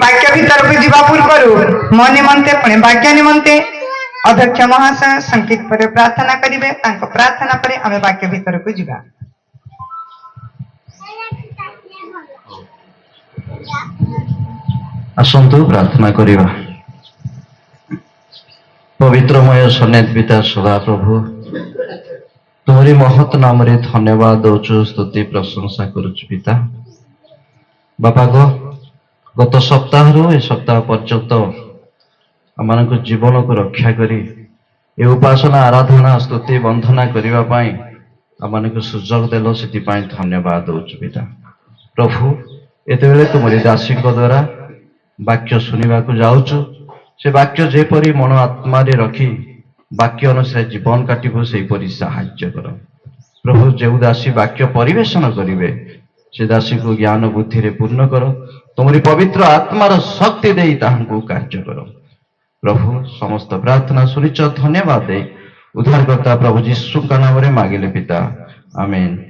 वाक्य भीतर को जीवा पूर्व मो निमंते पुणे वाक्य निमंते अध्यक्ष महाशय संकेत पर प्रार्थना करेंगे। प्रार्थना पर आम वाक्य भीतर को जीवा। आसतु प्रार्थना करिबा। पवित्रमय सन्निध पिता सदा प्रभु तुमरी महत नाम रे धन्यवाद दौचु स्तुति प्रशंसा करुचु पिता। बापा गो गत सप्ताह ए सप्ताह पर्यंत आम जीवन को रक्षा करी ए उपासना आराधना स्तुति वंदना करने पाई आम सुजोग देल से धन्यवाद दौचु पिता। प्रभु एते तुमरी दासी द्वारा वाक्य शुणा जाऊचु से वाक्य जेपरी मन आत्मा रे रखी वाक्य अनुसार जीवन काटबू से साहाय्य कर प्रभु। जो दासी वाक्य परिवेशन करेंगे से दासी को ज्ञान बुद्धि रे पूर्ण कर तुमरी पवित्र आत्मार शक्ति दे कार्य कर प्रभु। समस्त प्रार्थना सुनिच धन्यवाद दे उद्धारकर्ता प्रभु यीशु का नाम रे मांगिले पिता आमेन।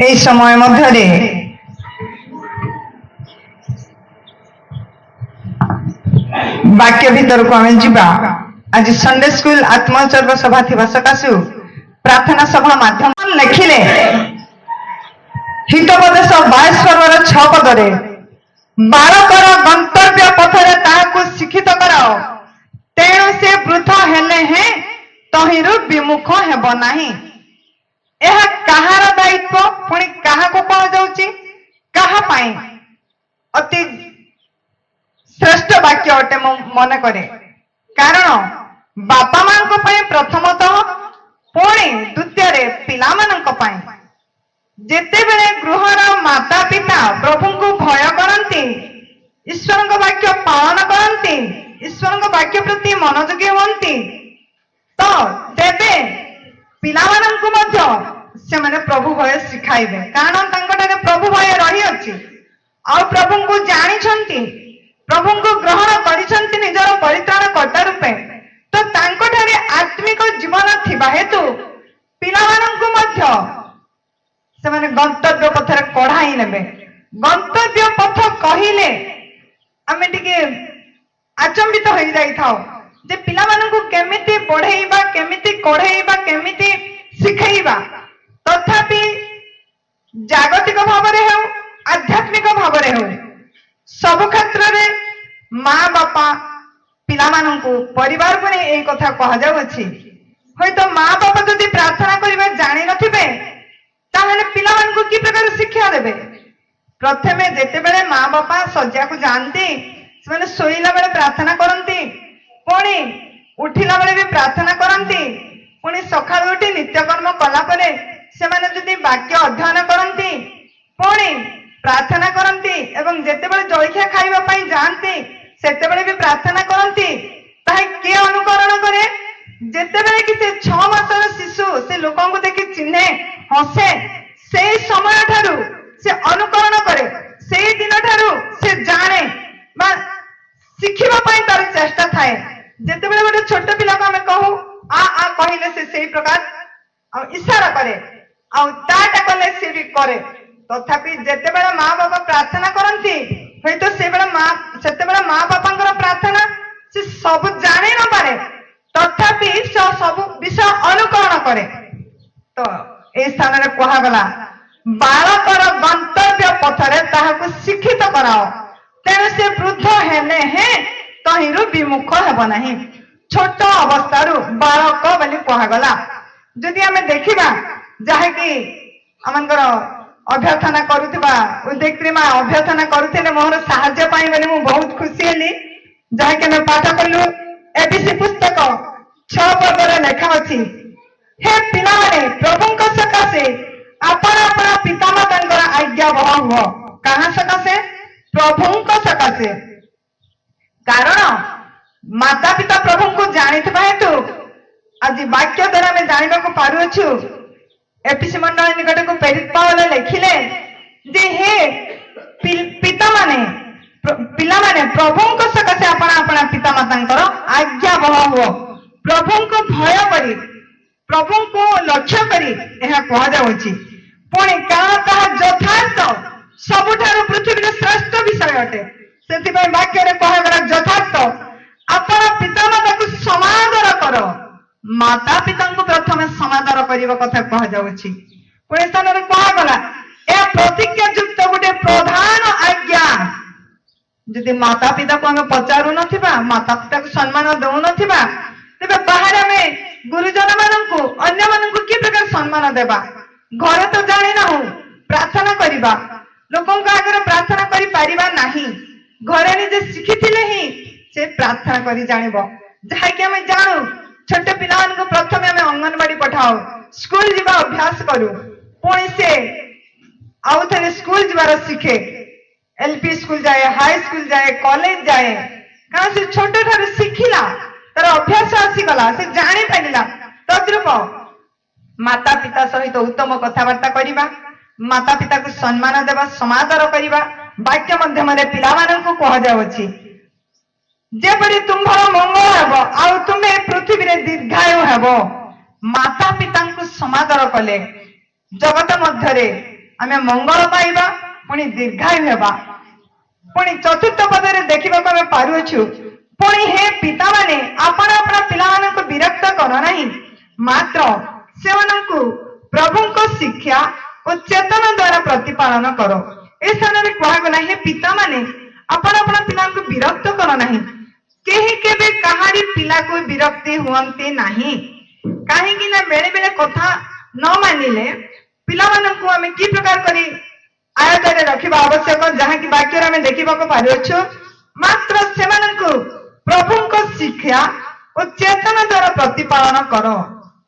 এই সময় মধ্যে वाक्य भीतर को आम जीवा। आज संडे स्कूल आत्मोत्सर्ग सभा थी सकाशु प्रार्थना सभा माध्यम लिखिले हितोपदेश 22 पर्वर 6 पदरे बालकर गंतव्य पथरे ताहाकु शिक्षित कराओ तेणु से वृद्ध हेले हे तहिरु विमुख हेब नाही। यह कहार दायित्व पुणी क्या कहा अति श्रेष्ठ वाक्य अटे मन करे। कारण बापा मां प्रथमतः पुणी द्वितीय पिला जेते बेले गृहर माता पिता प्रभु को भय करती ईश्वर वाक्य पालन करती ईश्वर वाक्य प्रति मनोयोगी हमें तो तेबे पिला से माने प्रभु भय शिखाइबे। कारण प्रभु भय रही अछि आ प्रभु को जानी प्रभु को ग्रहण करिसंति निजर परित्राण कर्ता रूपे तो तांकोठारे आत्मिक जीवन थिबा हेतु पिला माननकु मध्य से माने गंतव्य पथरे कढ़ाई नेबे। गंतव्य पथ कहिले आमे टिके आचंबित हो जाई थाओ जे पिला माननकु केमिति पढ़ेइबा केमिति कढ़ेइबा केमिति शिखाइबा तथापि जागतिक भाव हो आध्यात्मिक भाव हो सब क्षेत्र में माँ बापा पिला माननकु परिवार को नहीं कथा कह जाउछि। होय तो माँ बापा जदि प्रार्थना करिबा जानि नथिबे ताहले पिला माननकु की प्रकार शिक्षा देबे। प्रथमे जेते बेले माँ बापा सज्जा को जानती से माने सोइला बेले प्रार्थना करंती पुणी उठिला बेले भी प्रार्थना करंती पुणी सकाळ उठी नित्यकर्म कला परे से माने जदि वाक्य अध्ययन करंती पुणी प्रार्थना करंती एवं जेतेबेले जलखिया खाइबा पई जानती सेतेबेले भी प्रार्थना करंती ताहे के अनुकरण करे। जेतेबेले कि से 6 मासर शिशु से लोकों को देखि चिन्हे हसे से समय ठारू से अनुकरण करे से दिन ठारू से जाने बा शिखिबा पई तार चेष्टा थाए। जेतेबेले गोटे छोट पिला को हमें कहू आ कहिले से सेही प्रकार इशारा करे आटा कले से भी करे तथापि जेते बेला माँ बाबा प्रार्थना करती हुई तो से बेला माँ बापा प्रार्थना से सब जानी न पारे तथापि सब विषय अनुकरण करे। तो ए स्थान रे कहगला बालकर गंतव्य पथरे ताहाकु शिक्षित कराओ तेणु से वृद्ध हेले हे तहिरु विमुख हेब नाही। छोट अवस्थारू बालक बोली कहगला। जदि आमे देखिबा जहा कि आमनकर अभ्यर्थना करुवा उदयत्री माँ अभ्यर्थना करुले मोर साहाय्य पाई बोली मु बहुत खुशी हेली। जहाँकि आम पाठ कलु एबीसी पुस्तक 6 पर्वर लेखा अच्छी हे पिला प्रभु सकाशे आपण आपण पितामाता आज्ञा बह हुआ कहा सकाशे प्रभु सकाशे। कारण माता पिता प्रभु को जानी हेतु आज वाक्य द्वारा आम जानवा पारुछु। एपीसी मंडल निकट को प्रेरित पावल लिखिले जे हे पिता माने पिला माने प्रभु सकाशे आपण आपण पिता माता आज्ञा बह हुआ प्रभु को भय करी प्रभु को लक्ष्य करी यह कहुच्छी पुणी काण ताहा यथार्थ सबुठारु पृथ्वी श्रेष्ठ विषय अटे से वाक्य कहगला यथार्थ आपण पितामाता को समादर कर माता पिता को प्रथम समादर करने कथा कहुच्छी पुणी स्थान कहगला यह प्रतिज्ञा युक्त गोटे प्रधान आज्ञा जदि माता पिता को आम पचारू नथिबा माता पिता को सम्मान दऊ नथिबा तेबे बाहर आमे गुरुजन माननकु अन्य माननकु कि प्रकार सम्मान देबा घरे तो जानि ना हो प्रार्थना करिबा लोकन का आगे प्रार्थना करि परिबा नाही घरे निजे शिखिथिले ही से प्रार्थना करि जानिबो जहा कि हमें जानू छोटे पिलान को प्रथमे हमें अंगनवाड़ी पठाओ स्कूल जीवा अभ्यास करू पुणी से आउ थे स्कूल जीवार शिखे एलपी स्कूल जाए हाई स्कूल जाए कॉलेज जाए कारण से छोट ठार शिखिला तार अभ्यास आसीगला से जानी पारा तद्रूप माता पिता सहित उत्तम कथबार्ता करवा माता पिता को सम्मान देवा समादर करवा वाक्य माध्यम पिला को कहुच्छी जेपरी तुम्हार मंगल हेब आ तुम्हें पृथ्वी रे दीर्घायु हेब माता पिता को समादर कले जगत मध्य आमे मंगल पाइबा पुणी दीर्घायु हेबा पुणी चतुर्थ पदरे देखा आम पारुछु पुणी हे पिता माने आपण अपना पिला को विरक्त कर नहीं मात्र से प्रभु को शिक्षा और चेतना द्वारा प्रतिपालन कर ए स्थान में कहगला हे पिता माने आपण अपना पिला को विरक्त कर नहीं केही केबे कहारी पिला को विरक्ति हुअन्ते नहीं काहेकि ना बेले बेले कथा न मानिले पिला माननकु आमे की प्रकार करी आयतरे रखिबा आवश्यक जहाँ की वाक्य आमे देखिबा को पारुछु मात्र सेमाननकु प्रभु को शिक्षा और चेतना द्वारा प्रतिपालन कर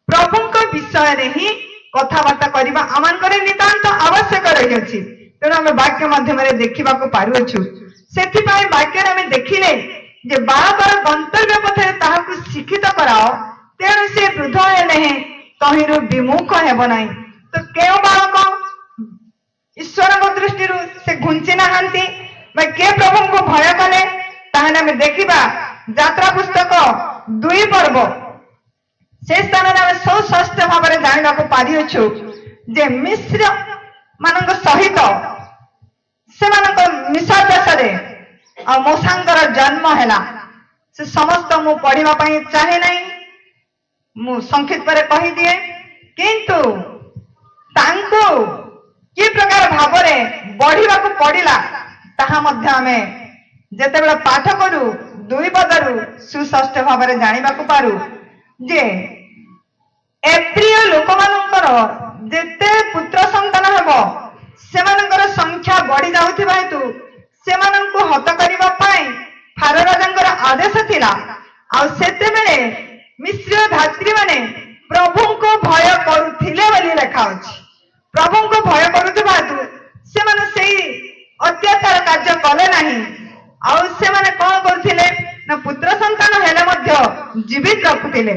प्रभु को विषय रे ही कथबार्ता करबा आमानकर नितांत आवश्यक रही अछि तेणु आमे वाक्य माध्यम देखिबा को पारुछु सेथिपाई वाक्य आमे देखिले जे बालकर गंतव्य पथरे ताहाकु शिक्षित कराओ तेणु से वृद्ध हेले तहिरु विमुख हेब नाही तो केउ बालक ईश्वर दृष्टि से घुंची नहांती के प्रभु को भय कले ताहले आमे देखिबा यात्रा पुस्तक 2 पर्व से स्थान में सुस्पष्ट भाव में जाना पारिछु जे मिश्र मान सहित से मिशा देश मौसांकर जन्म है से समस्त मु पढ़ा चाहे ना मु संक्षिप्त कही दिए किंतु तांको कि प्रकार भाव में बढ़ा पड़ा ताहा जेतेबेले पाठ करू 2 पदरू सुस्पष्ट भाव में जाना पारू जे एप्रिय लोक मानकर जेते पुत्र संतान हेबो सेमानकर संख्या बढ़ी जाउथिबा हेतु सेमानंकु हत करिबा पई फारो राजांकर आदेश थिला आ सेते बेले मिश्र धात्री माने प्रभु को भय करुथिले बोली लेखा अछि प्रभु को भय करुथिबा हेतु सेमाने सेही अत्याचार कार्य कले नाही आ सेमाने कोन करथिले ना पुत्र संतान हेले मध्य जीवित रखुथिले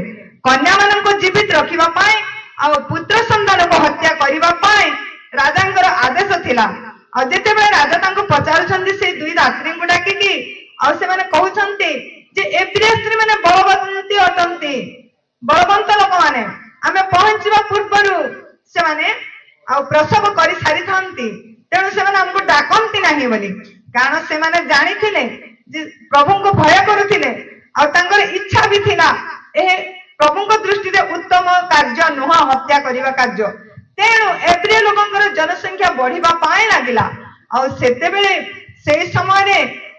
कन्या मान को जीवित रखिबा पाए आ पुत्र संतान को हत्या करिबा पाए राजांकर आदेश थिला आ जेते बेले राजा तांको पचारुछन्ती से 2 दात्री को डाकिकी आ से माने कहउछन्ती जे ए प्रिय स्त्री माने बलवंती अटंती बलवंत लोक माने आमे पहुंचबा पूर्वरु से माने आ प्रसव करि सारी थांती तेणु से माने हमको डाकंती नाही बोली कारण से माने जानिथिले जे प्रभु को भय करुथिले आ तांकर इच्छा भी थिला ए प्रभु को दृष्टि रे उत्तम कार्य नुह हत्या करिवा कार्य तेणु एप्रिल लोकंकर जनसंख्या बढ़िबा पाए लागिला आ सेते बेले से समय रे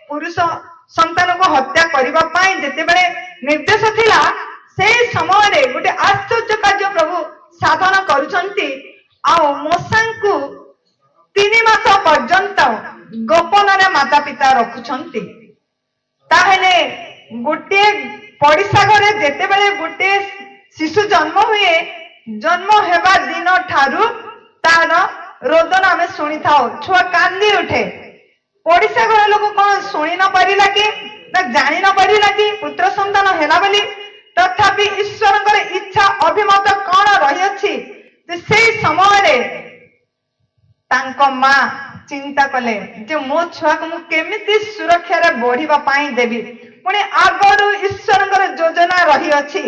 पुरुष संतान को हत्या करिबा पाए जेते बेले निर्देश थिला से समय रे गोटे आश्चर्य कार्य प्रभु साधन करूछंती आ मोसांकु 3 मास पर्यंत गोपन रे माता पिता रखुछंती ताहेले गोटे पड़िसा घरे जेते बेले गोटे शिशु जन्म हुए जन्म हेबा दिन ठारू तार रोदन आमे सुनी थाओ छुआ कांदी उठे पड़िसा घर लोक कौन शुणी न पारिला कि जानी न पारिला कि पुत्र संतान हेला बोली तथापि ईश्वर इच्छा अभिमत कौन रही अछि से समय रे तांको मां चिंता कले जे मो छुआ को मु केमिति सुरक्षा रे बढ़िबा पाई देबी पुणी आगरू ईश्वर योजना रही अछि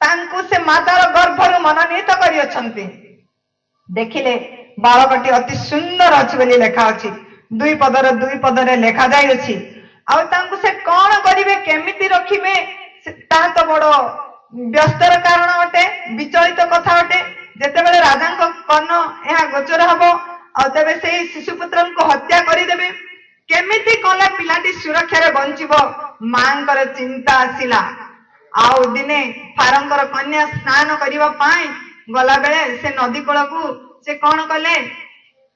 ତାଙ୍କୁ ସେ ମାତାର ଗର୍ଭରୁ ମନୋନୀତ କରିଅଛନ୍ତି। ଦେଖିଲେ ବାଳକଟି ଅତି ସୁନ୍ଦର ଅଛି ବୋଲି ଲେଖା ଅଛି। ଦୁଇ ପଦରେ ଲେଖା ଯାଇଅଛି। ଆଉ ତାଙ୍କୁ ସେ କଣ କରିବେ, କେମିତି ରଖିବେ, ତାହା ତ ବଡ ବ୍ୟସ୍ତର କାରଣ ଅଟେ, ବିଚଳିତ କଥା ଅଟେ। ଯେତେବେଳେ ରାଜାଙ୍କ କର୍ଣ୍ଣ ଏହା ଗୋଚର ହବ, ଆଉ ତେବେ ସେଇ ଶିଶୁପୁତ୍ରଙ୍କୁ ହତ୍ୟା କରିଦେବେ। କେମିତି କଲେ ପିଲାଟି ସୁରକ୍ଷାରେ ବଞ୍ଚିବ, ମାଙ୍କର ଚିନ୍ତା ଆସିଲା। ଆଉ ଦିନେ ଫାରଙ୍କର କନ୍ୟା ସ୍ନାନ କରିବା ପାଇଁ ଗଲା ବେଳେ ସେ ନଦୀ କୂଳକୁ ସେ କଣ କଲେ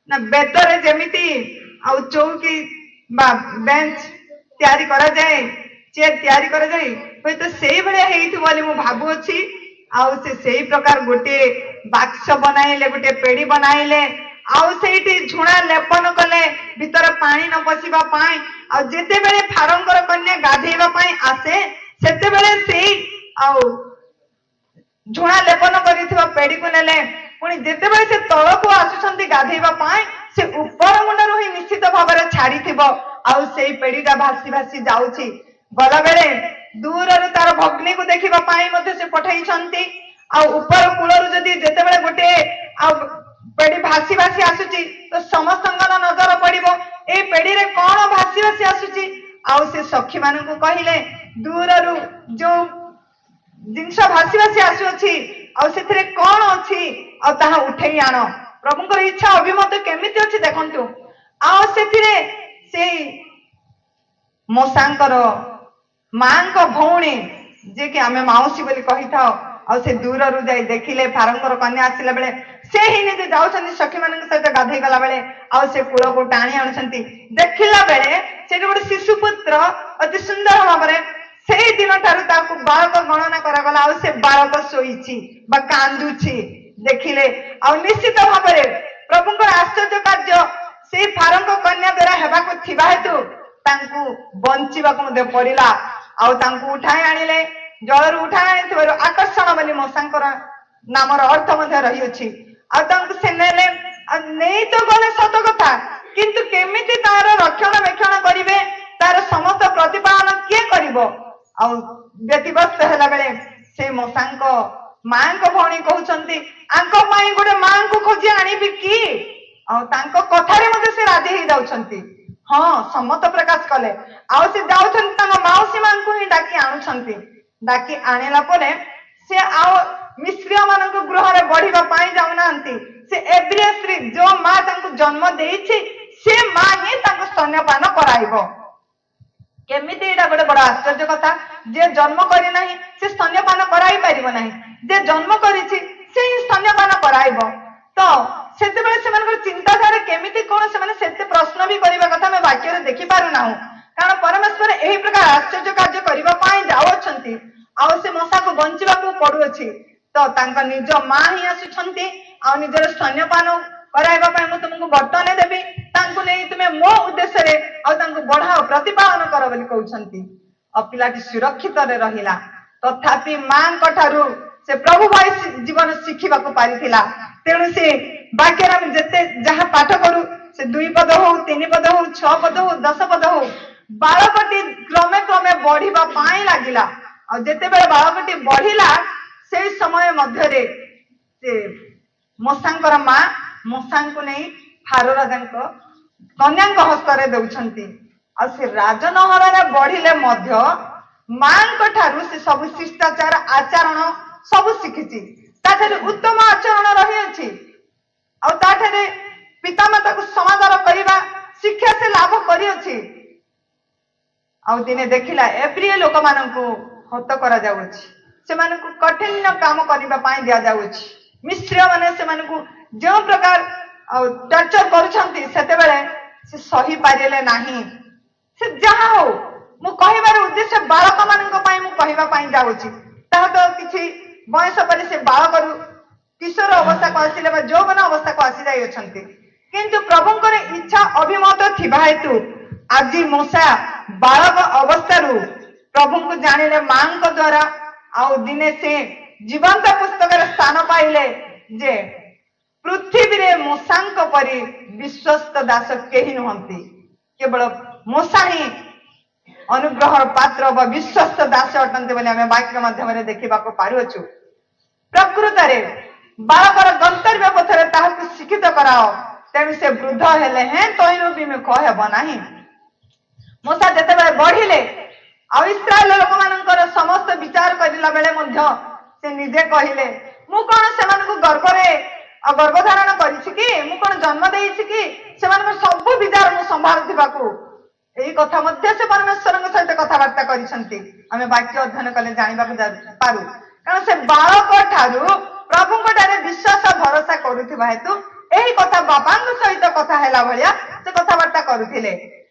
ନା, ବେତରେ ଯେମିତି ଆଉ ଚୌକି ବା ବେଞ୍ଚ ତିଆରି କରାଯାଏ, ଚେୟାର ତିଆରି କରାଯାଏ, ହୁଏତ ସେଇଭଳିଆ ହେଇଥିବ ବୋଲି ମୁଁ ଭାବୁଅଛି। ଆଉ ସେ ସେଇ ପ୍ରକାର ଗୋଟିଏ ବାକ୍ସ ବନାଇଲେ, ଗୋଟିଏ ପେଡି ବନାଇଲେ, ଆଉ ସେଇଠି ଝୁଣା ଲେପନ କଲେ ଭିତରେ ପାଣି ନ ପଶିବା ପାଇଁ। ଆଉ ଯେତେବେଳେ ଫାରଙ୍କର କନ୍ୟା ଗାଧେଇବା ପାଇଁ ଆସେ, ସେତେବେଳେ ସେଇ ଆଉ ଝୁଣା ଲେପନ କରିଥିବା ପେଡିକୁ ନେଲେ। ପୁଣି ଯେତେବେଳେ ସେ ତଳକୁ ଆସୁଛନ୍ତି ଗାଧେଇବା ପାଇଁ, ସେ ଉପର ମୁଣ୍ଡରୁ ହିଁ ନିଶ୍ଚିତ ଭାବରେ ଛାଡିଥିବ। ଆଉ ସେଇ ପେଡିଟା ଭାସି ଭାସି ଯାଉଛି। ଗଲାବେଳେ ଦୂରରୁ ତାର ଭଗ୍ନୀକୁ ଦେଖିବା ପାଇଁ ମଧ୍ୟ ସେ ପଠେଇଛନ୍ତି। ଆଉ ଉପର କୂଳରୁ ଯଦି ଯେତେବେଳେ ଗୋଟେ ଆଉ ପେଡି ଭାସି ଭାସି ଆସୁଛି, ତ ସମସ୍ତଙ୍କର ନଜର ପଡିବ ଏଇ ପେଡିରେ କଣ ଭାସି ଭାସି ଆସୁଛି। ଆଉ ସେ ସଖୀ ମାନଙ୍କୁ କହିଲେ, ଦୂରରୁ ଯୋଉ ଜିନିଷ ଭାସି ଭାସି ଆସୁଅଛି, ଆଉ ସେଥିରେ କଣ ଅଛି, ଆଉ ତାହା ଉଠେଇ ଆଣ। ପ୍ରଭୁଙ୍କର ଇଚ୍ଛା ଅଭିମତ କେମିତି ଅଛି ଦେଖନ୍ତୁ। ଆଉ ସେଥିରେ ସେଇ ମଶାଙ୍କର ମାଙ୍କ ଭଉଣୀ, ଯେ କି ଆମେ ମାଉସୀ ବୋଲି କହିଥାଉ, ଆଉ ସେ ଦୂରରୁ ଯାଇ ଦେଖିଲେ ଫାରଙ୍କର କନ୍ୟା ଆସିଲା ବେଳେ ସେ ହିଁ ନିଜେ ଯାଉଛନ୍ତି ସଖୀ ମାନଙ୍କ ସହିତ ଗାଧେଇ ଗଲା ବେଳେ, ଆଉ ସେ କୂଳକୁ ଟାଣି ଆଣୁଛନ୍ତି। ଦେଖିଲା ବେଳେ ସେଠି ଗୋଟେ ଶିଶୁ ପୁତ୍ର ଅତି ସୁନ୍ଦର ଭାବରେ, ସେଇ ଦିନ ଠାରୁ ତାକୁ ବାଳକ ଗଣନା କରାଗଲା। ଆଉ ସେ ବାଳକ ଶୋଇଛି ବା କାନ୍ଦୁଛି। ଦେଖିଲେ, ଆଉ ନିଶ୍ଚିତ ଭାବରେ ପ୍ରଭୁଙ୍କର ଆଶ୍ଚର୍ଯ୍ୟ କାର୍ଯ୍ୟ ସେଇ ଫାରଙ୍କ କନ୍ୟା ଦ୍ୱାରା ହେବାକୁ ଥିବା ହେତୁ ତାଙ୍କୁ ବଞ୍ଚିବାକୁ ମଧ୍ୟ ପଡିଲା। ଆଉ ତାଙ୍କୁ ଉଠାଇ ଆଣିଲେ, ଜଳରୁ ଉଠାଇ ଆଣିଥିବାରୁ ଆକର୍ଷଣ ବୋଲି ମଶାଙ୍କର ନାମର ଅର୍ଥ ମଧ୍ୟ ରହିଅଛି। ଆଉ ତାଙ୍କୁ ସେ ନେଲେ, ଆଉ ନେଇ ତ ଗଲେ ସତ କଥା, କିନ୍ତୁ କେମିତି ତାର ରକ୍ଷଣାବେକ୍ଷଣ କରିବେ, ତାର ସମସ୍ତ ପ୍ରତିପାଳନ କିଏ କରିବ? ଆଉ ବ୍ୟତିବ୍ୟସ୍ତ ହେଲା ବେଳେ ସେ ମଶାଙ୍କ ମାଙ୍କ ଭଉଣୀ କହୁଛନ୍ତି, ଆଙ୍କ ପାଇଁ ଗୋଟେ ମାଙ୍କୁ ଖୋଜି ଆଣିବି କି? ଆଉ ତାଙ୍କ କଥାରେ ମଧ୍ୟ ସେ ରାଜି ହେଇଯାଉଛନ୍ତି। ହଁ, ସମ୍ମତ ପ୍ରକାଶ କଲେ। ଆଉ ସେ ଯାଉଛନ୍ତି ତାଙ୍କ ମାଉସୀ ମାଙ୍କୁ ହିଁ ଡାକି ଆଣୁଛନ୍ତି। ଡାକି ଆଣିଲା ପରେ ସେ ଆଉ ମିଶ୍ରୀୟ ମାନଙ୍କ ଗୃହରେ ବଢିବା ପାଇଁ ଯାଉନାହାନ୍ତି। ସେ ଏବ୍ରିୟ ସ୍ତ୍ରୀ, ଯୋଉ ମା ତାଙ୍କୁ ଜନ୍ମ ଦେଇଛି, ସେ ମା ହିଁ ତାଙ୍କୁ ସ୍ତନ୍ୟପାନ କରାଇବ। କେମିତି ଏଇଟା ଗୋଟେ ବଡ ଆଶ୍ଚର୍ଯ୍ୟ କଥା। ଯେ ଜନ୍ମ କରିନାହିଁ ସେ ସ୍ତନ୍ୟପାନ କରାଇ ପାରିବ ନାହିଁ, ଯେ ଜନ୍ମ କରିଛି ସେ ହିଁ ସ୍ତନ୍ୟପାନ କରାଇବ। ତ ସେତେବେଳେ ସେମାନଙ୍କର ଚିନ୍ତାଧାରା କେମିତି କଣ, ସେମାନେ ସେତେ ପ୍ରଶ୍ନ ବି କରିବା କଥା ଆମେ ବାକ୍ୟରେ ଦେଖିପାରୁନାହୁଁ। କାରଣ ପରମେଶ୍ୱର ଏହି ପ୍ରକାର ଆଶ୍ଚର୍ଯ୍ୟ କାର୍ଯ୍ୟ କରିବା ପାଇଁ ଯାଉଅଛନ୍ତି। ଆଉ ସେ ମଶାକୁ ବଞ୍ଚିବାକୁ ପଡୁଅଛି। ତ ତାଙ୍କ ନିଜ ମା ହିଁ ଆସୁଛନ୍ତି, ଆଉ ନିଜର ସ୍ତନ୍ୟପାନ କରାଇବା ପାଇଁ ମୁଁ ତୁମକୁ ବର୍ତ୍ତମାନ ଦେବି, ତାଙ୍କୁ ନେଇ ତୁମେ ମୋ ଉଦ୍ଦେଶ୍ୟରେ ଆଉ ତାଙ୍କୁ ବଢାଅ, ପ୍ରତିପାଳନ କର ବୋଲି କହୁଛନ୍ତି। ଆଉ ପିଲାଟି ସୁରକ୍ଷିତରେ ରହିଲା। ତଥାପି ମାଙ୍କ ଠାରୁ ସେ ପ୍ରଭୁ ଭାଇ ଜୀବନ ଶିଖିବାକୁ ପାରିଥିଲା। ତେଣୁ ସେ ବାକ୍ୟରେ ଆମେ ଯେତେ ଯାହା ପାଠ କରୁ, ସେ 2 ପଦ ହଉ, 3 ପଦ ହଉ, 6 ପଦ ହଉ, 10 ପଦ ହଉ, ବାଳକଟି କ୍ରମେ କ୍ରମେ ବଢିବା ପାଇଁ ଲାଗିଲା। ଆଉ ଯେତେବେଳେ ବାଳକଟି ବଢିଲା, ସେଇ ସମୟ ମଧ୍ୟରେ ସେ ମଶାଙ୍କର ମା ମଶାଙ୍କୁ ନେଇ ଫାରୋ ରାଜାଙ୍କ କନ୍ୟାଙ୍କ ହସ୍ତରେ ଦଉଛନ୍ତି। ଆଉ ସେ ରାଜନହରରେ ବଢିଲେ ମଧ୍ୟ ମାଙ୍କ ଠାରୁ ସେ ସବୁ ଶିଷ୍ଟାଚାର, ଆଚରଣ ସବୁ ଶିଖିଛି। ତାଠାରେ ଉତ୍ତମ ଆଚରଣ ରହିଅଛି। ଆଉ ତାଠାରେ ପିତାମାତାକୁ ସମାଦର କରିବା ଶିକ୍ଷା ସେ ଲାଭ କରିଅଛି। ଆଉ ଦିନେ ଦେଖିଲା ଏବ୍ରିୟ ଲୋକମାନଙ୍କୁ ହତ କରାଯାଉଛି, ସେମାନଙ୍କୁ କଠିନ କାମ କରିବା ପାଇଁ ଦିଆଯାଉଛି। ମିଶ୍ରୀୟ ମାନେ ସେମାନଙ୍କୁ ଯେଉଁ ପ୍ରକାର ଆଉ ଟର୍ଚର କରୁଛନ୍ତି, ସେତେବେଳେ ସେ ସହି ପାରିଲେ ନାହିଁ। ସେ ଯାହା ହଉ, ମୁଁ କହିବାର ଉଦ୍ଦେଶ୍ୟ ବାଳକ ମାନଙ୍କ ପାଇଁ ମୁଁ କହିବା ପାଇଁ ଯାଉଛି। ତାହା ତ କିଛି ବୟସ ପରେ ସେ ବାଳକରୁ କିଶୋର ଅବସ୍ଥାକୁ ଆସିଲେ ବା ଯୌବନ ଅବସ୍ଥାକୁ ଆସି ଯାଇଅଛନ୍ତି। କିନ୍ତୁ ପ୍ରଭୁଙ୍କର ଇଚ୍ଛା ଅଭିମତ ଥିବା ହେତୁ ଆଜି ମୂଷା ବାଳକ ଅବସ୍ଥାରୁ ପ୍ରଭୁଙ୍କୁ ଜାଣିଲେ ମାଙ୍କ ଦ୍ୱାରା। ଆଉ ଦିନେ ସେ ଜୀବନ୍ତ ପୁସ୍ତକରେ ସ୍ଥାନ ପାଇଲେ ଯେ ପୃଥିବୀରେ ମୂଷାଙ୍କ ପରି ବିଶ୍ୱସ୍ତ ଦାସ କେହି ନୁହନ୍ତି। କେବଳ ମୂଷା ହିଁ ଅନୁଗ୍ରହର ପାତ୍ର ବା ବିଶ୍ୱସ୍ତ ଦାସ ଅଟନ୍ତି ବୋଲି ଆମେ ବାକ୍ୟ ମାଧ୍ୟମରେ ଦେଖିବାକୁ ପାରୁଅଛୁ। ପ୍ରକୃତରେ ବାଳକର ଗନ୍ତବ୍ୟ ପଥରେ ତାହାକୁ ଶିକ୍ଷିତ କରାଅ, ତେଣୁ ସେ ବୃଦ୍ଧ ହେଲେ ହେଁ ତହିଁରୁ ବିମୁଖ ହେବ ନାହିଁ। ମୂଷା ଯେତେବେଳେ ବଢିଲେ ଆଉ ଇସ୍ରାଏଲ ଲୋକମାନଙ୍କର ସମସ୍ତ ବିଚାର କରିଲା ବେଳେ ମଧ୍ୟ ସେ ନିଜେ କହିଲେ, ମୁଁ କଣ ସେମାନଙ୍କୁ ଗର୍ଭଧାରଣ କରିଛି କି? ମୁଁ କଣ ଜନ୍ମ ଦେଇଛି କି ସେମାନଙ୍କର ସବୁ ବିଚାର ମୁଁ ସମ୍ଭାଳୁଥିବାକୁ? ଏହି କଥା ମଧ୍ୟ ସେ ପରମେଶ୍ୱରଙ୍କ ସହିତ କଥାବାର୍ତ୍ତା କରିଛନ୍ତି। ଆମେ ବାକ୍ୟ ଅଧ୍ୟୟନ କଲେ ଜାଣିବାକୁ ପାରୁ। କାରଣ ସେ ବାଳକ ଠାରୁ ପ୍ରଭୁଙ୍କ ଠାରେ ବିଶ୍ୱାସ ଭରସା କରୁଥିବା ହେତୁ ଏହି କଥା ବାପାଙ୍କ ସହିତ କଥା ହେଲା ଭଳିଆ ସେ କଥାବାର୍ତ୍ତା କରୁଥିଲେ।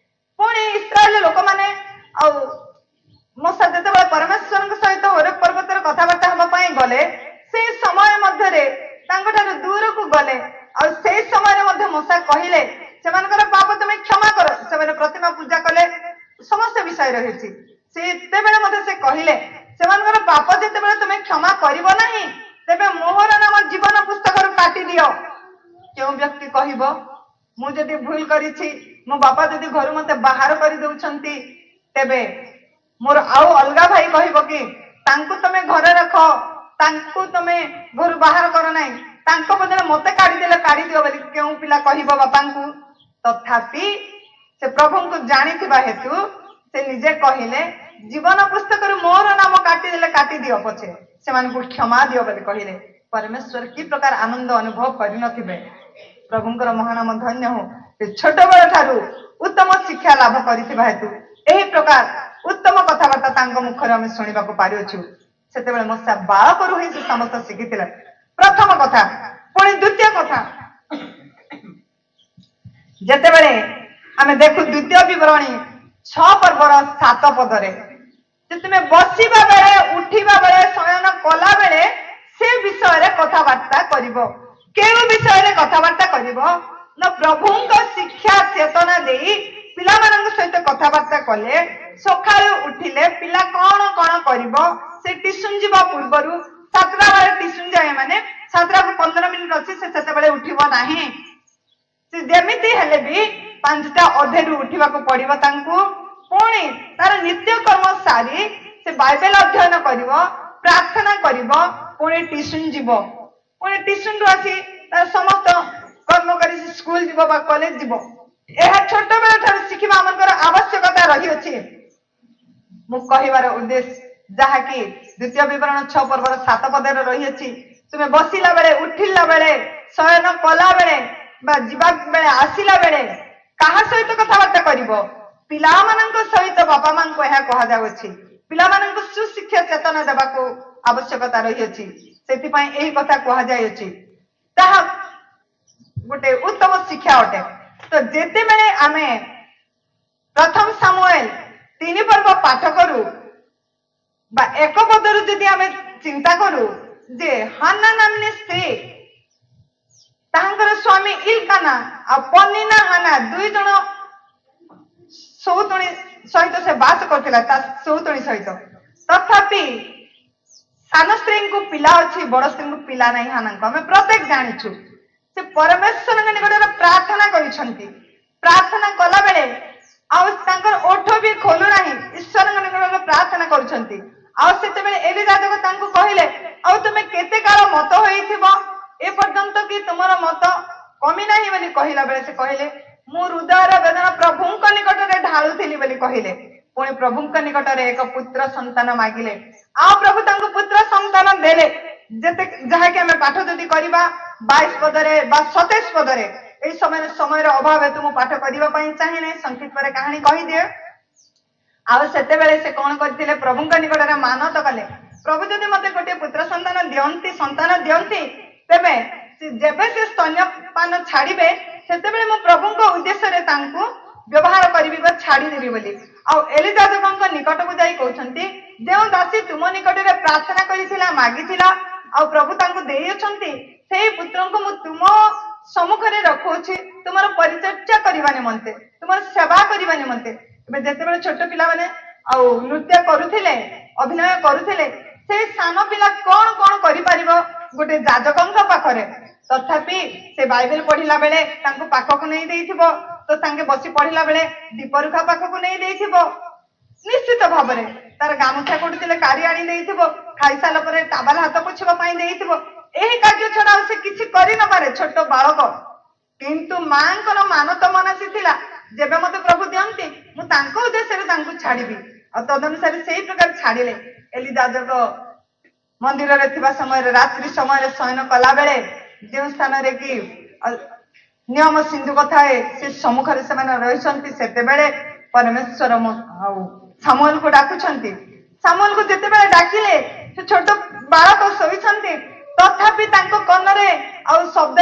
ପୁଣି ଇସ୍ରାଏଲ ଲୋକମାନେ ଆଉ ମୂଷା ଯେତେବେଳେ ପରମେଶ୍ୱରଙ୍କ ସହିତ ହୋରେବ ପର୍ବତରେ କଥାବାର୍ତ୍ତା ହେବା ପାଇଁ ଗଲେ, ସେଇ ସମୟ ମଧ୍ୟରେ ତାଙ୍କଠାରୁ ଦୂରକୁ ଗଲେ। ଆଉ ସେଇ ସମୟରେ ମଧ୍ୟ ମୂଷା କହିଲେ, ସେମାନଙ୍କର ପାପ ତମେ କ୍ଷମା କର। ସେମାନେ ପ୍ରତିମା ପୂଜା କଲେ, ସମସ୍ତ ବିଷୟ ରହିଛି। ସେତେବେଳେ ମଧ୍ୟ ସେ କହିଲେ, ସେମାନଙ୍କର ପାପ ଯେତେବେଳେ ତମେ କ୍ଷମା କରିବ ନାହିଁ, ତେବେ ମୋହର ନାମ ଜୀବନ ପୁସ୍ତକରୁ କାଟି ଦିଅ। କେଉଁ ବ୍ୟକ୍ତି କହିବ, ମୁଁ ଯଦି ଭୁଲ କରିଛି, ମୋ ବାପା ଯଦି ଘରୁ ମତେ ବାହାର କରିଦଉଛନ୍ତି, ତେବେ ମୋର ଆଉ ଅଲଗା ଭାଇ କହିବ କି ତାଙ୍କୁ ତମେ ଘରେ ରଖ, ତାଙ୍କୁ ତମେ ଘରୁ ବାହାର କର ନାହିଁ, ତାଙ୍କ ବଦଳରେ ମତେ କାଢିଦେଲେ କାଢିଦିଅ ବୋଲି କେଉଁ ପିଲା କହିବ ବାପାଙ୍କୁ? ତଥାପି ସେ ପ୍ରଭୁଙ୍କୁ ଜାଣିଥିବା ହେତୁ ସେ ନିଜେ କହିଲେ, ଜୀବନ ପୁସ୍ତକରୁ ମୋର ନାମ କାଟିଦେଲେ କାଟିଦିଅ ପଛେ, ସେମାନଙ୍କୁ କ୍ଷମା ଦିଅ ବୋଲି କହିଲେ। ପରମେଶ୍ୱର କି ପ୍ରକାର ଆନନ୍ଦ ଅନୁଭବ କରିନଥିବେ। ପ୍ରଭୁଙ୍କର ମହାନାମ ଧନ୍ୟ ହଉ। ସେ ଛୋଟବେଳ ଠାରୁ ଉତ୍ତମ ଶିକ୍ଷା ଲାଭ କରିଥିବା ହେତୁ ଏହି ପ୍ରକାର ଉତ୍ତମ କଥାବାର୍ତ୍ତା ତାଙ୍କ ମୁଖରେ ଆମେ ଶୁଣିବାକୁ ପାରୁଅଛୁ। ସେତେବେଳେ ମୂଷା ବାଳକରୁ ହିଁ ସେ ସମସ୍ତ ଶିଖିଥିଲେ। ପ୍ରଥମ କଥା। ପୁଣି ଦ୍ୱିତୀୟ କଥା, ଯେତେବେଳେ ଆମେ ଦେଖୁ ଦ୍ୱିତୀୟ ବିବରଣୀ 6 ପର୍ବର 7 ପଦରେ, ଯେ ତୁମେ ବସିବା ବେଳେ, ଉଠିବା ବେଳେ, ଶୟନ କଲା ବେଳେ ସେ ବିଷୟରେ କଥାବାର୍ତ୍ତା କରିବ। କେଉଁ ବିଷୟରେ କଥାବାର୍ତ୍ତା କରିବ ନା ପ୍ରଭୁଙ୍କ ଶିକ୍ଷା ଚେତନା ଦେଇ ପିଲାମାନଙ୍କ ସହିତ କଥାବାର୍ତ୍ତା କଲେ, ସକାଳୁ ଉଠିଲେ ପିଲା କଣ କଣ କରିବ, ସେ ଟିସୁନ ଯିବା ପୂର୍ବରୁ 7ଟା ବେଳେ ଟିସୁନ ଯାଏ, ମାନେ 7ଟାକୁ 15 ମିନିଟ ଅଛି, ସେ ସେତେବେଳେ ଉଠିବ ନାହିଁ। ସେ ଯେମିତି ହେଲେ ବି 5ଟା ଅଧେରୁ ଉଠିବାକୁ ପଡିବ ତାଙ୍କୁ। ପୁଣି ତାର ନିତ୍ୟକର୍ମ ସାରି ସେ ବାଇବେଲ ଅଧ୍ୟୟନ କରିବ, ପ୍ରାର୍ଥନା କରିବ, ପୁଣି ଟିସୁନ ଯିବ। ପୁଣି ଟିସୁନରୁ ଆସି ତାର ସମସ୍ତ କର୍ମ କରି ସ୍କୁଲ ଯିବ ବା କଲେଜ ଯିବ। ଏହା ଛୋଟ ବେଳ ଠାରୁ ଶିଖିବା ଆମଙ୍କର ଆବଶ୍ୟକତା ରହିଅଛି। ମୁଁ କହିବାର ଉଦ୍ଦେଶ୍ୟ ଯାହାକି ଦ୍ୱିତୀୟ ବିବରଣ 6 ପର୍ବର 7 ପଦରେ ରହିଅଛି, ତୁମେ ବସିଲା ବେଳେ, ଉଠିଲା ବେଳେ, ଶୟନ କଲା ବେଳେ ବା ଯିବା ବେଳେ, ଆସିଲା ବେଳେ କାହା ସହିତ କଥାବାର୍ତ୍ତା କରିବ? ପିଲାମାନଙ୍କ ସହିତ ବାପା ମାଙ୍କୁ ଏହା କୁହାଯାଉଅଛି। ପିଲାମାନଙ୍କୁ ସୁଶିକ୍ଷା ଚେତନା ଦେବାକୁ ଆବଶ୍ୟକତା ରହିଅଛି। ସେଥିପାଇଁ ଏହି କଥା କୁହାଯାଇଅଛି। ତାହା ଗୋଟେ ଉତ୍ତମ ଶିକ୍ଷା ଅଟେ। ତ ଯେତେବେଳେ ଆମେ ପ୍ରଥମ ସାମୁଏଲ 3 ପର୍ବ ପାଠ କରୁ ବା 1 ପଦରୁ ଯଦି ଆମେ ଚିନ୍ତା କରୁ ଯେ ହାନ୍ନା ନାମ୍ନୀ ସ୍ତ୍ରୀ, ତାଙ୍କର ସ୍ୱାମୀ ଇଲକାନା ଆଉ ପନିନା ହାନା 2 ଜଣ ସଉତୁଣୀ ସହିତ ସେ ବାସ କରୁଥିଲା, ତା ସଉତୁଣୀ ସହିତ। ତଥାପି ସାନ ସ୍ତ୍ରୀଙ୍କୁ ପିଲା ଅଛି, ବଡ ସ୍ତ୍ରୀଙ୍କୁ ପିଲା ନାହିଁ। ହାନାଙ୍କୁ ଆମେ ପ୍ରତ୍ୟେକ ଜାଣିଛୁ। ସେ ପରମେଶ୍ୱରଙ୍କ ନିକଟରେ ପ୍ରାର୍ଥନା କରିଛନ୍ତି। ପ୍ରାର୍ଥନା କଲା ବେଳେ ଆଉ ତାଙ୍କର ଓଠ ବି ଖୋଲୁ ନାହିଁ, ଈଶ୍ୱରଙ୍କ ନିକଟରେ ପ୍ରାର୍ଥନା କରୁଛନ୍ତି। ଆଉ ସେତେବେଳେ ଏଲି ଯାଜକ ତାଙ୍କୁ କହିଲେ, ଆଉ ତୁମେ କେତେ କାଳ ମତ ହୋଇଥିବ, ଏ ପର୍ଯ୍ୟନ୍ତ କି ତୁମର ମତ କମି ନାହିଁ ବୋଲି କହିଲା ବେଳେ ସେ କହିଲେ, ମୁଁ ହୃଦୟର ବେଦନା ପ୍ରଭୁଙ୍କ ନିକଟରେ ଢାଳୁଥିଲି ବୋଲି କହିଲେ। ପୁଣି ପ୍ରଭୁଙ୍କ ନିକଟରେ ଏକ ପୁତ୍ର ସନ୍ତାନ ମାଗିଲେ, ଆଉ ପ୍ରଭୁ ତାଙ୍କୁ ପୁତ୍ର ସନ୍ତାନ ଦେଲେ। ଯାହାକି ଆମେ ପାଠ ଯଦି କରିବା 22 ପଦରେ ବା 27 ପଦରେ। এই ସମୟର ଅଭାବ ହେତୁ ମୁଁ ପାଠ କରିବା ପାଇଁ ଚାହିଁ ନାହିଁ, ସଂକ୍ଷିପ୍ତରେ କାହାଣୀ କହିଦିଏ। ଆଉ ସେତେବେଳେ ସେ କଣ କରିଥିଲେ? ପ୍ରଭୁଙ୍କ ନିକଟରେ ମାନତ କଲେ, ପ୍ରଭୁ ଯଦି ମତେ ଗୋଟିଏ ପୁତ୍ର ସନ୍ତାନ ଦିଅନ୍ତି, ତେବେ ଯେବେ ସେ ସ୍ତନ୍ୟପାନ ଛାଡିବେ, ସେତେବେଳେ ମୁଁ ପ୍ରଭୁଙ୍କ ଉଦ୍ଦେଶ୍ୟରେ ତାଙ୍କୁ ବ୍ୟବହାର କରିବି ବା ଛାଡିଦେବି ବୋଲି। ଆଉ ଏଲି ଯାଜକଙ୍କ ନିକଟକୁ ଯାଇ କହୁଛନ୍ତି, ଯେଉଁ ଦାସୀ ତୁମ ନିକଟରେ ପ୍ରାର୍ଥନା କରିଥିଲା, ମାଗିଥିଲା, ଆଉ ପ୍ରଭୁ ତାଙ୍କୁ ଦେଇଅଛନ୍ତି, ସେଇ ପୁତ୍ରଙ୍କୁ ମୁଁ ତୁମ ସମ୍ମୁଖରେ ରଖୁଅଛି, ତୁମର ପରିଚର୍ଯା କରିବା ନିମନ୍ତେ, ତୁମର ସେବା କରିବା ନିମନ୍ତେ। ଏବେ ଯେତେବେଳେ ଛୋଟ ପିଲାମାନେ ଆଉ ନୃତ୍ୟ କରୁଥିଲେ, ଅଭିନୟ କରୁଥିଲେ, ସେଇ ସାନ ପିଲା କଣ କଣ କରିପାରିବ ଗୋଟେ ଯାଜକଙ୍କ ପାଖରେ? ତଥାପି ସେ ବାଇବେଲ ପଢିଲା ବେଳେ ତାଙ୍କୁ ପାଖକୁ ନେଇ ଦେଇଥିବ, ତ ତାଙ୍କେ ବସି ପଢିଲା ବେଳେ ଦୀପରୁଖା ପାଖକୁ ନେଇ ଦେଇଥିବ, ନିଶ୍ଚିତ ଭାବରେ ତାର ଗାମୁଛା କୋଉଠି ଥିଲେ କାଢି ଆଣି ଦେଇଥିବ, ଖାଇସାରିଲା ପରେ ଟାବାଲ ହାତ ପୋଛିବା ପାଇଁ ଦେଇଥିବ। ଏହି କାର୍ଯ୍ୟ ଛଡା ଆଉ ସେ କିଛି କରିନପାରେ ଛୋଟ ବାଳକ। କିନ୍ତୁ ମାଙ୍କର ମାନତ ମନସି ଥିଲା, ଯେବେ ମତେ ପ୍ରଭୁ ଦିଅନ୍ତି ମୁଁ ତାଙ୍କ ଉଦ୍ଦେଶ୍ୟରେ ତାଙ୍କୁ ଛାଡିବି। ଆଉ ତଦନୁସାରେ ସେଇ ପ୍ରକାର ଛାଡିଲେ। ଏଲି ଯାଜକ ମନ୍ଦିରରେ ଥିବା ସମୟରେ, ରାତ୍ରି ସମୟରେ ଶୟନ କଲା ବେଳେ ଯେଉଁ ସ୍ଥାନରେ କି ନିୟମ ସିନ୍ଧୁକ ଥାଏ, ସେ ସମ୍ମୁଖରେ ସେମାନେ ରହିଛନ୍ତି। ସେତେବେଳେ ପରମେଶ୍ୱର ଆଉ ସାମୁଏଲକୁ ଡାକୁଛନ୍ତି। ସାମୁଏଲକୁ ଯେତେବେଳେ ଡାକିଲେ, ସେ ଛୋଟ ବାଳକ ଶୋଇଛନ୍ତି, ତଥାପି ତାଙ୍କ କର୍ଣ୍ଣରେ ଆଉ ଶବ୍ଦ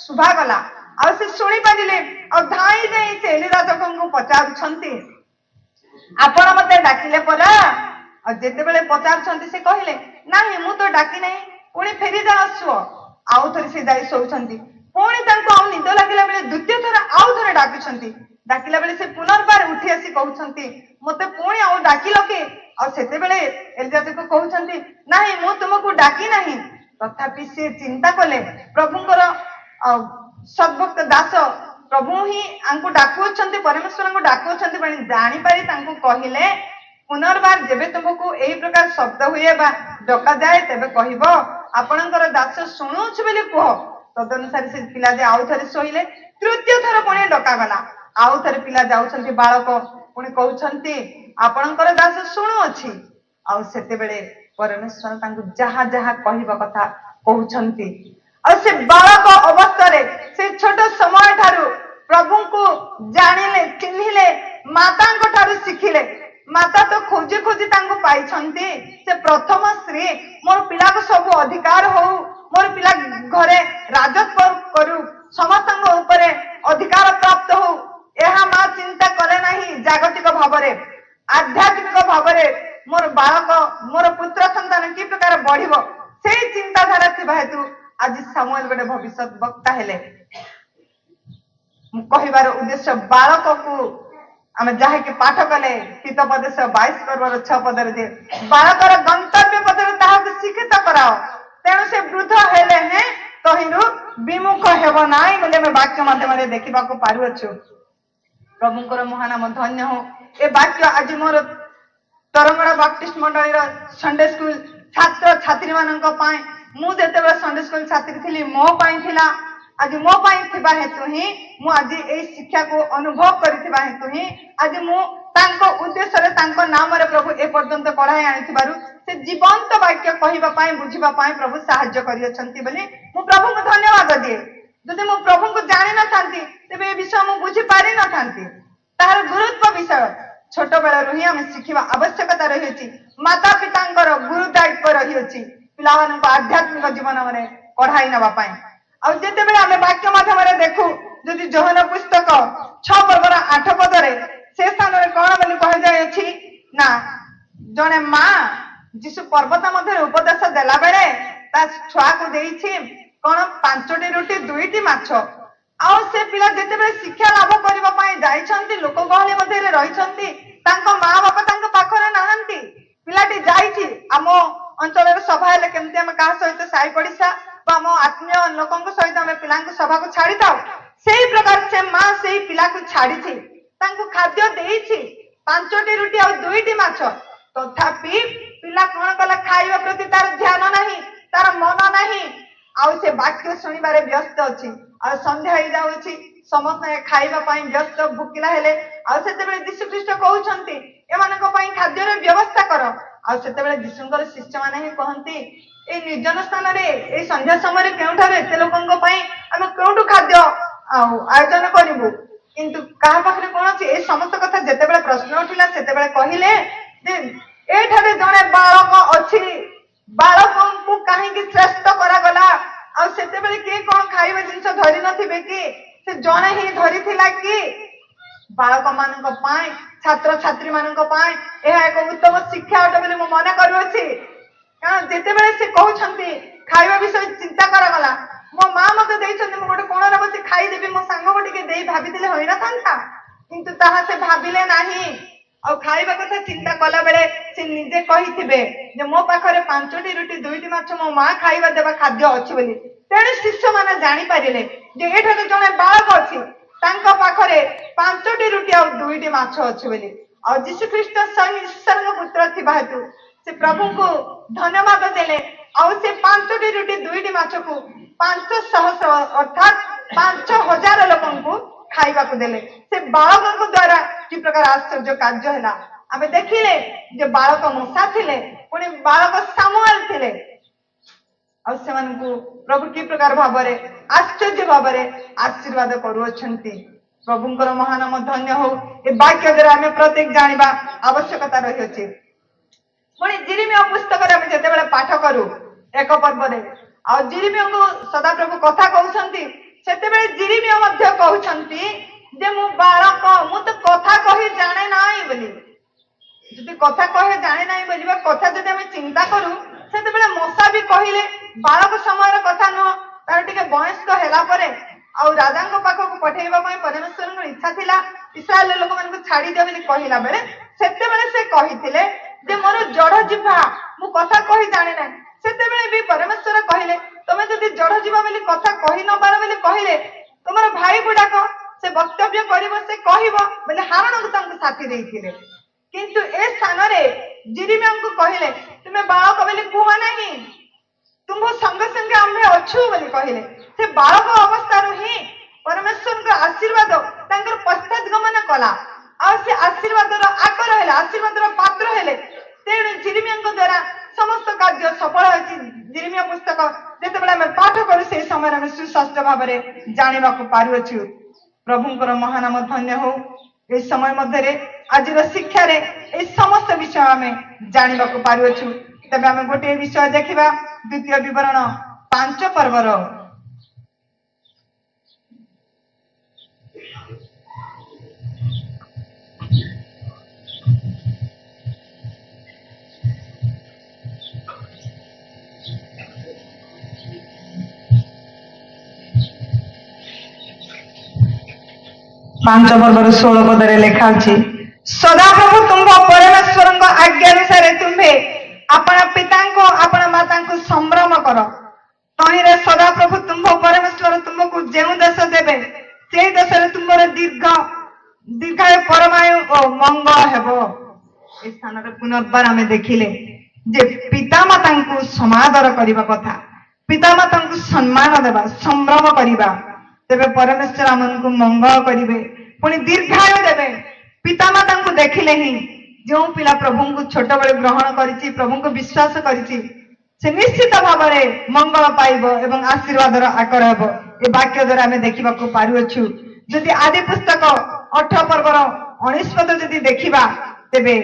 ଶୁଭାଗଲା। ଆଉ ସେ ଶୁଣି ପାରିଲେ। ଆଉ ଧାଇଁ ଯାଇ ସେ ଏଲି ଯାଜକଙ୍କୁ ପଚାରୁଛନ୍ତି, ଆପଣ ମତେ ଡାକିଲେ ପରା? ଆଉ ଯେତେବେଳେ ପଚାରୁଛନ୍ତି, ସେ କହିଲେ ନାହିଁ, ମୁଁ ତ ଡାକି ନାହିଁ, ପୁଣି ଫେରି ଯାଅ ଶୁଅ। ଆଉ ଥରେ ସେ ଯାଇ ଶୋଉଛନ୍ତି। ପୁଣି ତାଙ୍କୁ ଆଉ ନିଦ ଲାଗିଲା ବେଳେ ଦ୍ୱିତୀୟ ଥର ଆଉ ଥରେ ଡାକୁଛନ୍ତି। ଡାକିଲା ବେଳେ ସେ ପୁନର୍ବାର ଉଠି ଆସି କହୁଛନ୍ତି, ମତେ ପୁଣି ଆଉ ଡାକିଲ କି? ଆଉ ସେତେବେଳେ ଏଲି ଯାଜକ କହୁଛନ୍ତି, ନାହିଁ, ମୁଁ ତୁମକୁ ଡାକି ନାହିଁ। ତଥାପି ସେ ଚିନ୍ତା କଲେ, ପ୍ରଭୁଙ୍କର ସଦ୍ଭକ୍ତ ଦାସ ପ୍ରଭୁ ହିଁ ଆଙ୍କୁ ଡାକୁଅଛନ୍ତି, ପରମେଶ୍ୱରଙ୍କୁ ଡାକୁଅଛନ୍ତି ବୋଲି ଜାଣିପାରି ତାଙ୍କୁ କହିଲେ, ପୁନର୍ବାର ଯେବେ ତୁମକୁ ଏହି ପ୍ରକାର ଶବ୍ଦ ହୁଏ ବା ଡକାଯାଏ, ତେବେ କହିବ ଆପଣଙ୍କର ଦାସ ଶୁଣୁଛୁ ବୋଲି କୁହ। ତଦନୁସାରେ ସେ ପିଲା ଯେ ଆଉ ଥରେ ଶୋଇଲେ। ତୃତୀୟ ଥର ପୁଣି ଡକାଗଲା। ଆଉ ଥରେ ପିଲା ଯାଉଛନ୍ତି, ବାଳକ ପୁଣି କହୁଛନ୍ତି, ଆପଣଙ୍କର ଦାସ ଶୁଣୁଅଛି। ଆଉ ସେତେବେଳେ ପରମେଶ୍ୱର ତାଙ୍କୁ ଯାହା ଯାହା କହିବା କଥା କହୁଛନ୍ତି। ଆଉ ସେ ବାଳକ ଅବସ୍ଥାରେ, ସେ ଛୋଟ ସମୟ ଠାରୁ ପ୍ରଭୁଙ୍କୁ ଜାଣିଲେ, ଚିହ୍ନିଲେ, ମାତାଙ୍କ ଠାରୁ ଶିଖିଲେ। ମାତା ତ ଖୋଜି ଖୋଜି ତାଙ୍କୁ ପାଇଛନ୍ତି। ସେ ପ୍ରଥମ ସ୍ତ୍ରୀ, ମୋର ପିଲାକୁ ସବୁ ଅଧିକାର ହଉ, ମୋର ପିଲା ଘରେ ରାଜତ୍ୱ କରୁ, ସମସ୍ତଙ୍କ ଉପରେ ଅଧିକାର ପ୍ରାପ୍ତ ହଉ, ଏହା ମା ଚିନ୍ତା କଲେ ନାହିଁ। ଜାଗତିକ ଭାବରେ, ଆଧ୍ୟାତ୍ମିକ ଭାବରେ ମୋର ବାଳକ, ମୋର ପୁତ୍ର ସନ୍ତାନ କି ପ୍ରକାର ବଢିବ, ସେଇ ଚିନ୍ତାଧାରା ଥିବା ହେତୁ ଆଜି ସାମୁଏଲ ଗୋଟେ ଭବିଷ୍ୟତ ବକ୍ତା ହେଲେ। ମୁଁ କହିବାର ଉଦ୍ଦେଶ୍ୟ, ବାଳକକୁ ଆମେ ଯାହାକି ପାଠ କଲେ ହିତୋପଦେଶ 22 ପର୍ବର 6 ପଦରେ, ଯେ ବାଳକର ଗନ୍ତବ୍ୟ ପଦରେ ତାହାକୁ ଶିକ୍ଷିତ କରାଅ, ତେଣୁ ସେ ବୃଦ୍ଧ ହେଲେ ହେଁ ତହିଁରୁ ବିମୁଖ ହେବ ନାହିଁ ବୋଲି ଆମେ ବାକ୍ୟ ମାଧ୍ୟମରେ ଦେଖିବାକୁ ପାରୁଅଛୁ। ପ୍ରଭୁଙ୍କର ମହାନାମ ଧନ୍ୟ ହଉ। ଏ ବାକ୍ୟ ଆଜି ମୋର ତରଙ୍ଗଣା ବାପ୍ଟିଷ୍ଟ ମଣ୍ଡଳୀର ସଣ୍ଡେ ସ୍କୁଲ ଛାତ୍ର ଛାତ୍ରୀ ମାନଙ୍କ ପାଇଁ, ମୁଁ ଯେତେବେଳେ ସଣ୍ଡେ ସ୍କୁଲ ଛାତ୍ରୀ ଥିଲି, ମୋ ପାଇଁ ଥିଲା। ଆଜି ମୋ ପାଇଁ ଥିବା ହେତୁ ହିଁ ମୁଁ ଆଜି ଏଇ ଶିକ୍ଷାକୁ ଅନୁଭବ କରିଥିବା ହେତୁ ହିଁ ଆଜି ମୁଁ ତାଙ୍କ ଉଦ୍ଦେଶ୍ୟରେ, ତାଙ୍କ ନାମରେ ପ୍ରଭୁ ଏ ପର୍ଯ୍ୟନ୍ତ ପଢାଇ ଆଣିଥିବାରୁ, ସେ ଜୀବନ୍ତ ବାକ୍ୟ କହିବା ପାଇଁ, ବୁଝିବା ପାଇଁ ପ୍ରଭୁ ସାହାଯ୍ୟ କରିଅଛନ୍ତି ବୋଲି ମୁଁ ପ୍ରଭୁଙ୍କୁ ଧନ୍ୟବାଦ ଦିଏ। ଯଦି ମୁଁ ପ୍ରଭୁଙ୍କୁ ଜାଣିନଥାନ୍ତି, ତେବେ ଏ ବିଷୟ ମୁଁ ବୁଝି ପାରିନଥାନ୍ତି। ତାହାର ଗୁରୁତ୍ୱ ବିଷୟ ଛୋଟ ବେଳରୁ ହିଁ ଆମେ ଶିଖିବା ଆବଶ୍ୟକତା ରହିଅଛି। ମାତା ପିତାଙ୍କର ଗୁରୁ ଦାୟିତ୍ୱ ରହିଅଛି ପିଲାମାନଙ୍କୁ ଆଧ୍ୟାତ୍ମିକ ଜୀବନରେ ପଢାଇ ନେବା ପାଇଁ। ଆଉ ଯେତେବେଳେ ଆମେ ବାକ୍ୟ ମାଧ୍ୟମରେ ଦେଖୁ, ଯଦି ଯୋହନ ପୁସ୍ତକ 6 ପର୍ବର 8 ପଦରେ, ସେ ସ୍ଥାନରେ କଣ ବୋଲି କୁହାଯାଇଅଛି ନା, ଜଣେ ମା ଯୀଶୁ ପର୍ବତ ମଧ୍ୟରେ ଉପଦେଶ ଦେଲା ବେଳେ ତା ଛୁଆକୁ ଦେଇଛି କଣ 5ଟି ରୁଟି 2ଟି ମାଛ। ଆଉ ସେ ପିଲା ଯେତେବେଳେ ଶିକ୍ଷା ଲାଭ କରିବା ପାଇଁ ଯାଇଛନ୍ତି, ଲୋକ ଗହଳି ମଧ୍ୟରେ ରହିଛନ୍ତି, ତାଙ୍କ ମା ବାପା ତାଙ୍କ ପାଖରେ ନାହାନ୍ତି। ପିଲାଟି ଯାଇଛି, ଆମ ଅଞ୍ଚଳରେ ସଭା ହେଲେ କେମିତି ଆମେ କାହା ସହିତ ସାହି ପଡିଶା ବା ଆମ ଆତ୍ମୀୟ ଲୋକଙ୍କ ସହିତ ଆମେ ପିଲାଙ୍କୁ ସଭାକୁ ଛାଡିଥାଉ, ସେଇ ପ୍ରକାର ସେ ମା ସେଇ ପିଲାକୁ ଛାଡିଛି, ତାଙ୍କୁ ଖାଦ୍ୟ ଦେଇଛି 5ଟି ରୁଟି ଆଉ 2ଟି ମାଛ। ତଥାପି ପିଲା କଣ କଲା, ଖାଇବା ପ୍ରତି ତାର ଧ୍ୟାନ ନାହିଁ, ତାର ମନ ନାହିଁ, ଆଉ ସେ ବାକ୍ୟ ଶୁଣିବାରେ ବ୍ୟସ୍ତ ଅଛି। ଆଉ ସନ୍ଧ୍ୟା ହେଇଯାଉଛି, ସମସ୍ତେ ଖାଇବା ପାଇଁ ବ୍ୟସ୍ତ, ଭୋକିଲା ହେଲେ। ଆଉ ସେତେବେଳେ ଯୀଶୁ ଖ୍ରୀଷ୍ଟ କହୁଛନ୍ତି, ଏମାନଙ୍କ ପାଇଁ ଖାଦ୍ୟର ବ୍ୟବସ୍ଥା କର। ଆଉ ସେତେବେଳେ ଯୀଶୁଙ୍କର ଶିଷ୍ୟମାନେ ହିଁ କହନ୍ତି, ଏଇ ନିର୍ଜନ ସ୍ଥାନରେ, ଏଇ ସନ୍ଧ୍ୟା ସମୟରେ କେଉଁଠାରୁ ଏତେ ଲୋକଙ୍କ ପାଇଁ ଆମେ କେଉଁଠୁ ଖାଦ୍ୟ ଆଉ ଆୟୋଜନ କରିବୁ? କିନ୍ତୁ କାହା ପାଖରେ କଣ ଅଛି? ଏଇ ସମସ୍ତ କଥା ଯେତେବେଳେ ପ୍ରଶ୍ନ ଉଠିଲା, ସେତେବେଳେ କହିଲେ ଯେ ଏଇଠାରେ ଜଣେ ବାଳକ ଅଛି, ବାଳକଙ୍କୁ କାହିଁକି ଶ୍ରେଷ୍ଠ କରାଗଲା? ଆଉ ସେତେବେଳେ କିଏ କଣ ଖାଇବା ଜିନିଷ ଧରି ନଥିବେ କି? ସେ ଜଣେ ହିଁ ଧରିଥିଲା କି? ବାଳକ ମାନଙ୍କ ପାଇଁ, ଛାତ୍ରଛାତ୍ରୀ ମାନଙ୍କ ପାଇଁ ଏହା ଏକ ଉତ୍ତମ ଶିକ୍ଷା ଅଟେ ବୋଲି ମୁଁ ମନେ କରୁଅଛି। କାରଣ ଯେତେବେଳେ ସେ କହୁଛନ୍ତି ଖାଇବା ବିଷୟ ଚିନ୍ତା କରାଗଲା, ମୋ ମା ମତେ ଦେଇଛନ୍ତି, ମୁଁ ଗୋଟେ କୋଣରେ ବସି ଖାଇଦେବି, ମୋ ସାଙ୍ଗକୁ ଟିକେ ଦେଇ ଭାବିଥିଲେ ହୋଇନଥାନ୍ତା? କିନ୍ତୁ ତାହା ସେ ଭାବିଲେ ନାହିଁ। ଆଉ ଖାଇବା କଥା ଚିନ୍ତା କଲା ବେଳେ ସେ ନିଜେ କହିଥିବେ ଯେ ମୋ ପାଖରେ 5ଟି ରୁଟି 2ଟି ମାଛ ମୋ ମା ଖାଇବା ଦେବା ଖାଦ୍ୟ ଅଛି ବୋଲି। ତେଣୁ ଶିଷ୍ୟମାନେ ଜାଣିପାରିଲେ ଯେ ଏଠାରେ ଜଣେ ବାଳକ ଅଛି, ତାଙ୍କ ପାଖରେ 5ଟି ରୁଟି ଆଉ 2ଟି ମାଛ ଅଛି ବୋଲି। और जीशु ख्रीष्ट स्वयं ईश्वर पुत्र थिबा हेतु से प्रभु को धन्यवाद देले और से 5टी रुटी 2टी माछ को 500 अर्थात 5000 लोगों को खाइबा को देले से बालक को द्वारा कि प्रकार आश्चर्य कार्य हैला आमे देखिले जे बालक मूसा थिले पुणी बालक सामुएल थिले और सेमानकु प्रभु कि प्रकार भाबरे आश्चर्य भाबरे आशीर्वाद करूछंती प्रभुंकर महानाम धन्य हो ए वाक्य द्वारा आमे प्रत्येक जानिबा आवश्यकता रही अछि पुणी जिरिमिया पुस्तक रे आमे जते बेले पाठ करू एक पर्व रे आ जिरिमिया को सदा प्रभु कथा कहउछंती सेते बेले जिरिमिया मध्य कहउछंती जे मु बालक मु तो कथा कहि जाने नाही बोली जदि कथा कहे जाने नाही बोलिबा कथा जदि आमे चिंता करू सेते बेले मूसा भी कहिले बालक समय कथा न तार टिके वयस्क हेला परे आ राजा पाखक पठेबा परमेश्वर इच्छा थिला इस्राएल लोक मान छाड़ी दियो बोली कहिला बेले सेते बेले से कहिथिले जे मोर जड़ जिभा मु कथा कहि जाने ना सेते बेले भी परमेश्वर कहिले तमे जदि जड़ जिभा बोली कथा कहि न पार बोली कहिले तमर भाई गुडाक से वक्तव्य करिवो से कहिवो बोले हारण को तांको साथी देइथिले किंतु ए स्थान रे जिरिमिया को कहिले तुमे बालक बोली कुह नाही तुम संग संगे आम्हे अछु बोली कहिले से बालक अवस्था रु ही परमेश्वर को आशीर्वाद तांकर पश्चात गमन कला आ से आशीर्वाद रो आकर हेले आशीर्वाद रो पात्र हेले तेणु जिरिमिया द्वारा समस्त कार्य सफल होछि जिरिमिया पुस्तक जेते बेला हम पाठ करू से समय हम सुस्पष्ट भाव रे जानिबा को पारु छु प्रभुंकर महानाम धन्य हो ए समय मध्य रे आज रो शिक्षा रे ए समस्त विषय हमें जानिबा को पारु छु तबे हम गोटे विषय देखिबा द्वितीय विवरण 5 पर्वर पांच पर्वर 16 पदरे लेखा अछि सदा प्रभु तुम परमेश्वर आज्ञा अनुसार तुम्हे अपना पिता को अपना माता को संभ्रम कर तहिरे सदा प्रभु तुम परमेश्वर तुमको जेउ देश देबे से देश रे तुमर दीर्घायु परमायु और मंगल हेबो ए स्थान रे पुनर्बार हमें देखिले जे पिता माता को समादर करिबा कथा पिता माता को सम्मान देबा संभ्रम करिबा तेबे परमेश्वर हमनको मंगल करिवे पुणी दीर्घायु देवे पिता माता को देखिले ही जो पिला प्रभु को छोट बड़े ग्रहण करिछि प्रभु को विश्वास करिछि से निश्चित भाव में मंगल पाइब एवं आशीर्वाद आकर हेब ए वाक्य द्वारा हमें देखा पारुछु जदि आदि पुस्तक 8 पर्वर 19 पद जदि देखिबा तेबे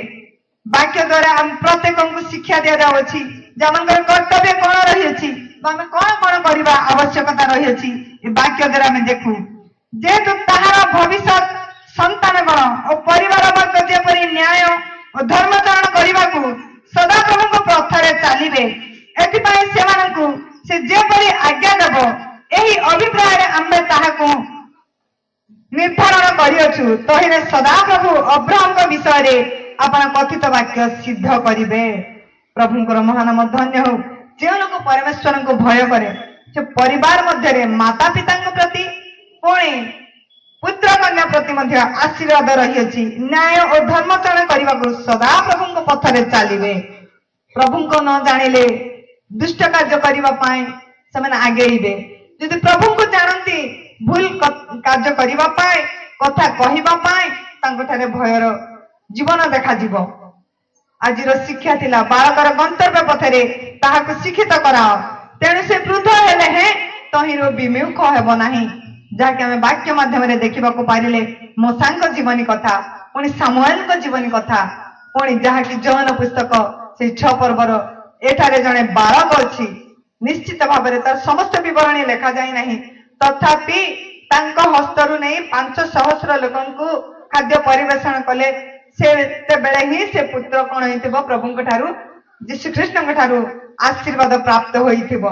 वाक्य द्वारा हम प्रत्येक को शिक्षा दिया जाउछि जे हमर कर्तव्य कोन रही अछि हम कोन करबा आवश्यकता रही अछि ए वाक्य द्वारा हमें देखू जेतु ताहार भविष्य संतान गण और परिवार वर्ग जेपरि न्याय और धर्मचरण करने को सदा प्रभु पथरे चलिए एथिपाई सेमानकु से जेपरि आज्ञा देव एही अभिप्राय आम्बे ताहाको निर्धारण करियछु तहिरे सदा प्रभु अब्राहम विषय रे अपना कथित वाक्य सिद्ध करिवे प्रभुंकर महानाम धन्य हो जे लोक परमेश्वर को भय करे से परिवार मध्य रे माता पिता प्रति पुणी पुत्र कन्या प्रति मध्य आशीर्वाद रही न्याय और धर्मचरण करने को सदा प्रभु पथरे चलिए प्रभु को न जानिले दुष्ट कार्य करने से आगेबे जदि प्रभु को जानती भूल कार्य करने कथा कहवाई भयर जीवन देखा आज शिक्षा थिला बालकर गंतव्य पथरे ताहाको शिक्षित कराओ तेणु से वृद्ध हेले हैं तहिरो विमुख हेब नाही जहाँकि आम वाक्य माध्यम देखा पारे मूसा जीवनी कथा पुणी सामुएल जीवनी कथा पुणी जहाँकि जौन पुस्तक से 6 पर्वर एठारे जड़े बालक अच्छी निश्चित भाव में तार समस्त बरणी लेखा जाए ना तथापि हस्तरू नहीं 500 लोक खाद्य परिवेषण कले से बेले ही से पुत्र कौन हो प्रभु ठारू जीशुख्रीष्ण ठारू आशीर्वाद प्राप्त होइथिबो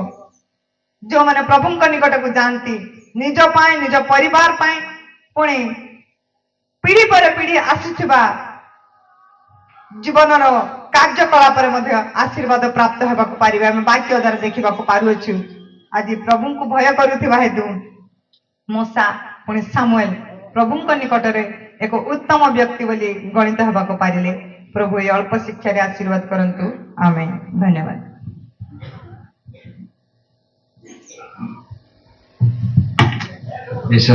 जो माने प्रभु निकट को जानती निज पाए निज परिवार पाए पुणी पीढ़ी पर पीढ़ी आसुथिबा जीवन कार्यकलाप आशीर्वाद प्राप्त होगा पारिबे हम वाक्य द्वारा देखा पारुछु आज प्रभु को भय करुथिबा हेतु मूसा पुणी सामुएल प्रभु निकट रे ଏକ ଉତ୍ତମ ବ୍ୟକ୍ତି ବୋଲି ଗଣିତ ହେବାକୁ ପାରିଲେ। ପ୍ରଭୁ ଏ ଅଳ୍ପ ଶିକ୍ଷାରେ ଆଶୀର୍ବାଦ କରନ୍ତୁ। ଆମେନ୍। ଧନ୍ୟବାଦ। ବିଶେଷ